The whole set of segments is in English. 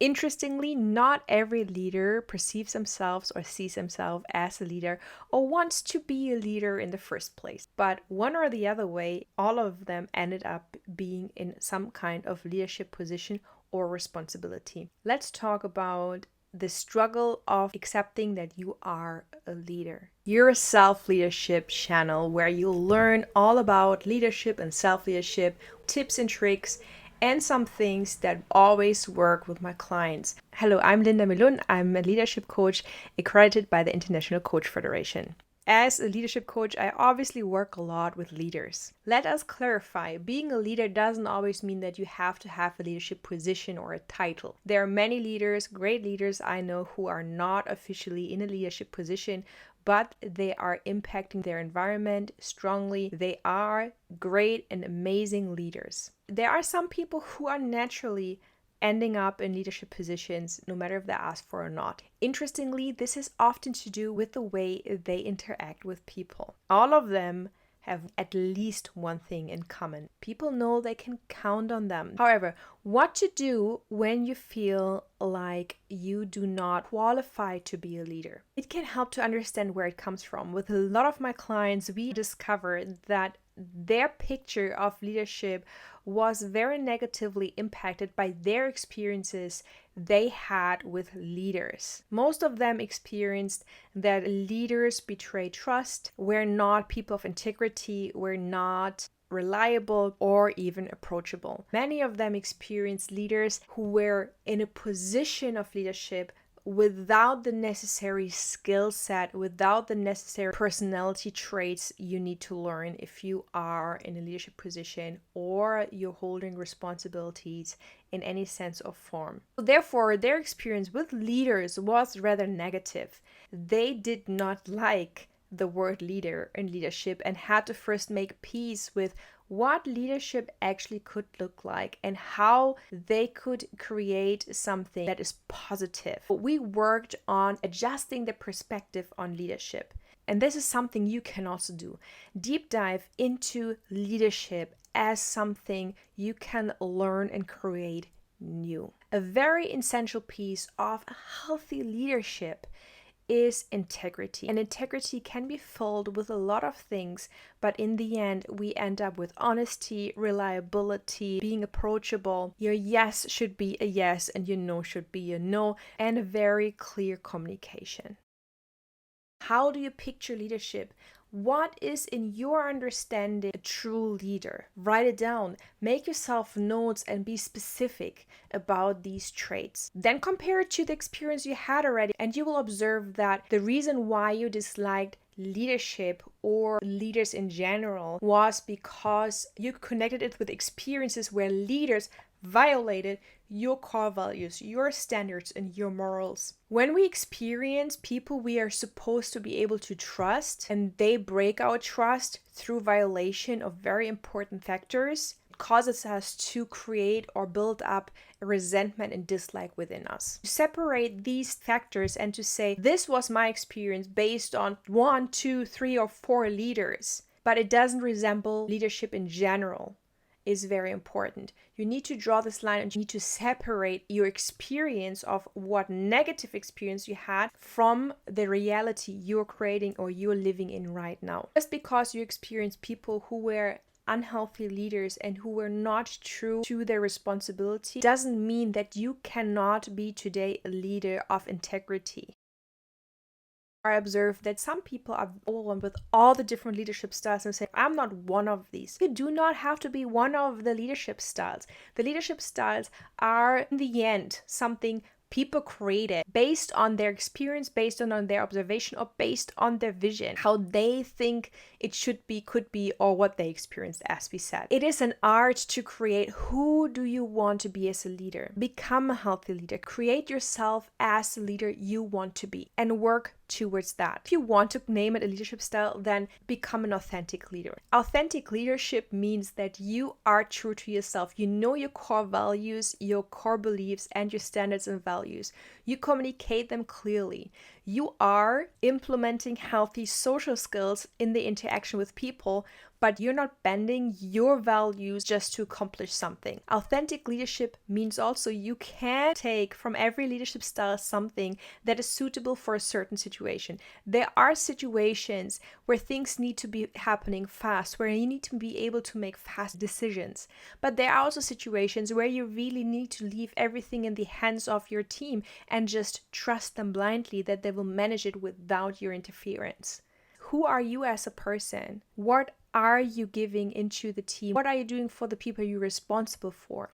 Interestingly, not every leader perceives themselves or sees themselves as a leader or wants to be a leader in the first place. But one or the other way, all of them ended up being in some kind of leadership position or responsibility. Let's talk about the struggle of accepting that you are a leader. You're a self-leadership channel where you'll learn all about leadership and self-leadership, tips and tricks, and some things that always work with my clients. Hello, I'm Linda Milun. I'm a leadership coach accredited by the International Coach Federation. As a leadership coach, I obviously work a lot with leaders. Let us clarify, being a leader doesn't always mean that you have to have a leadership position or a title. There are many leaders, great leaders I know, who are not officially in a leadership position, but they are impacting their environment strongly. They are great and amazing leaders. There are some people who are naturally ending up in leadership positions, no matter if they're asked for or not. Interestingly, this is often to do with the way they interact with people. All of them have at least one thing in common. People know they can count on them. However, what to do when you feel like you do not qualify to be a leader? It can help to understand where it comes from. With a lot of my clients, we discovered that their picture of leadership was very negatively impacted by their experiences they had with leaders. Most of them experienced that leaders betrayed trust, were not people of integrity, were not reliable or even approachable. Many of them experienced leaders who were in a position of leadership without the necessary skill set, without the necessary personality traits you need to learn if you are in a leadership position or you're holding responsibilities in any sense or form. Therefore, their experience with leaders was rather negative. They did not like the word leader and leadership and had to first make peace with what leadership actually could look like and how they could create something that is positive. We worked on adjusting the perspective on leadership. And this is something you can also do. Deep dive into leadership as something you can learn and create new. A very essential piece of healthy leadership is integrity. And integrity can be filled with a lot of things, but in the end, we end up with honesty, reliability, being approachable. Your yes should be a yes and your no should be a no, and a very clear communication. How do you picture leadership? What is, in your understanding, a true leader? Write it down. Make yourself notes and be specific about these traits. Then compare it to the experience you had already, and you will observe that the reason why you disliked leadership or leaders in general was because you connected it with experiences where leaders violated your core values, your standards, and your morals. When we experience people we are supposed to be able to trust and they break our trust through violation of very important factors, it causes us to create or build up a resentment and dislike within us. To separate these factors and to say, this was my experience based on 1, 2, 3, or 4 leaders, but it doesn't resemble leadership in general, is very important. You need to draw this line and you need to separate your experience of what negative experience you had from the reality you're creating or you're living in right now. Just because you experience people who were unhealthy leaders and who were not true to their responsibility doesn't mean that you cannot be today a leader of integrity. I observe that some people are overwhelmed with all the different leadership styles and say, I'm not one of these. You do not have to be one of the leadership styles. The leadership styles are, in the end, something people created based on their experience, based on their observation, or based on their vision, how they think it should be, could be, or what they experienced, as we said. It is an art to create who do you want to be as a leader. Become a healthy leader. Create yourself as the leader you want to be and work towards that. If you want to name it a leadership style, then become an authentic leader. Authentic leadership means that you are true to yourself. You know your core values, your core beliefs, and your standards and values. You communicate them clearly. You are implementing healthy social skills in the interaction with people but you're not bending your values just to accomplish something. Authentic leadership means also you can take from every leadership style something that is suitable for a certain situation. There are situations where things need to be happening fast, where you need to be able to make fast decisions. But there are also situations where you really need to leave everything in the hands of your team and just trust them blindly that they will manage it without your interference. Who are you as a person? What are you giving into the team? What are you doing for the people you're responsible for?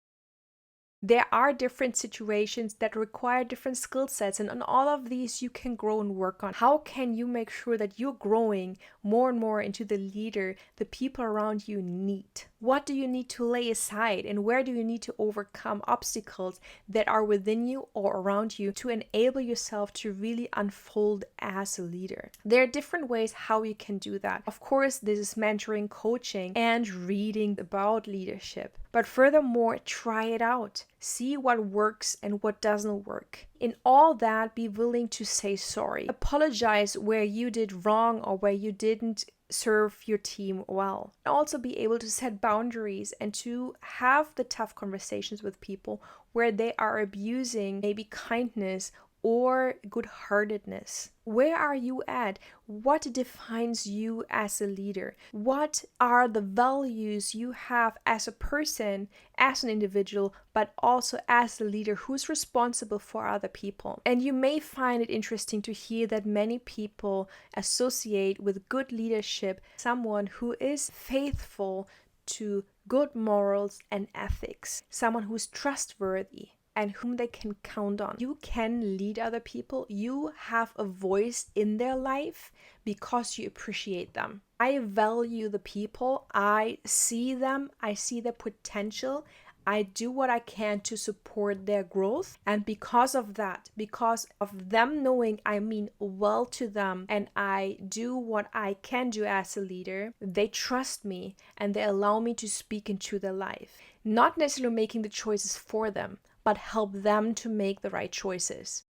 There are different situations that require different skill sets, and on all of these you can grow and work on. How can you make sure that you're growing more and more into the leader the people around you need? What do you need to lay aside, and where do you need to overcome obstacles that are within you or around you to enable yourself to really unfold as a leader? There are different ways how you can do that. Of course, this is mentoring, coaching, and reading about leadership. But furthermore, try it out. See what works and what doesn't work. In all that, be willing to say sorry. Apologize where you did wrong or where you didn't serve your team well. Also be able to set boundaries and to have the tough conversations with people where they are abusing maybe kindness or good-heartedness. Where are you at? What defines you as a leader? What are the values you have as a person, as an individual, but also as a leader who's responsible for other people? And you may find it interesting to hear that many people associate with good leadership someone who is faithful to good morals and ethics, someone who's trustworthy and whom they can count on. You can lead other people. You have a voice in their life because you appreciate them. I value the people. I see them. I see their potential. I do what I can to support their growth. And because of that, because of them knowing I mean well to them and I do what I can do as a leader, they trust me and they allow me to speak into their life. Not necessarily making the choices for them, but help them to make the right choices.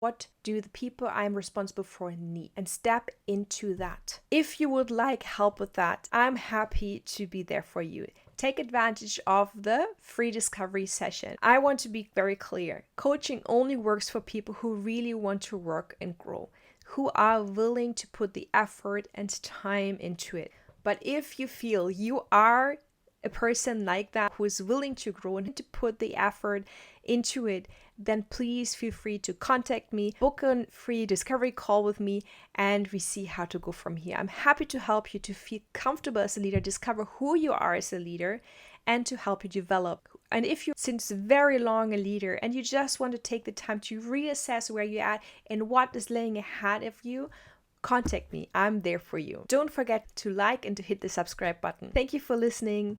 What do the people I'm responsible for need? And step into that. If you would like help with that, I'm happy to be there for you. Take advantage of the free discovery session. I want to be very clear. Coaching only works for people who really want to work and grow, who are willing to put the effort and time into it. But if you feel you are a person like that who is willing to grow and to put the effort into it, then please feel free to contact me, book a free discovery call with me, and we see how to go from here. I'm happy to help you to feel comfortable as a leader, discover who you are as a leader, and to help you develop. And if you're since very long a leader and you just want to take the time to reassess where you're at and what is laying ahead of you, contact me. I'm there for you. Don't forget to like and to hit the subscribe button. Thank you for listening.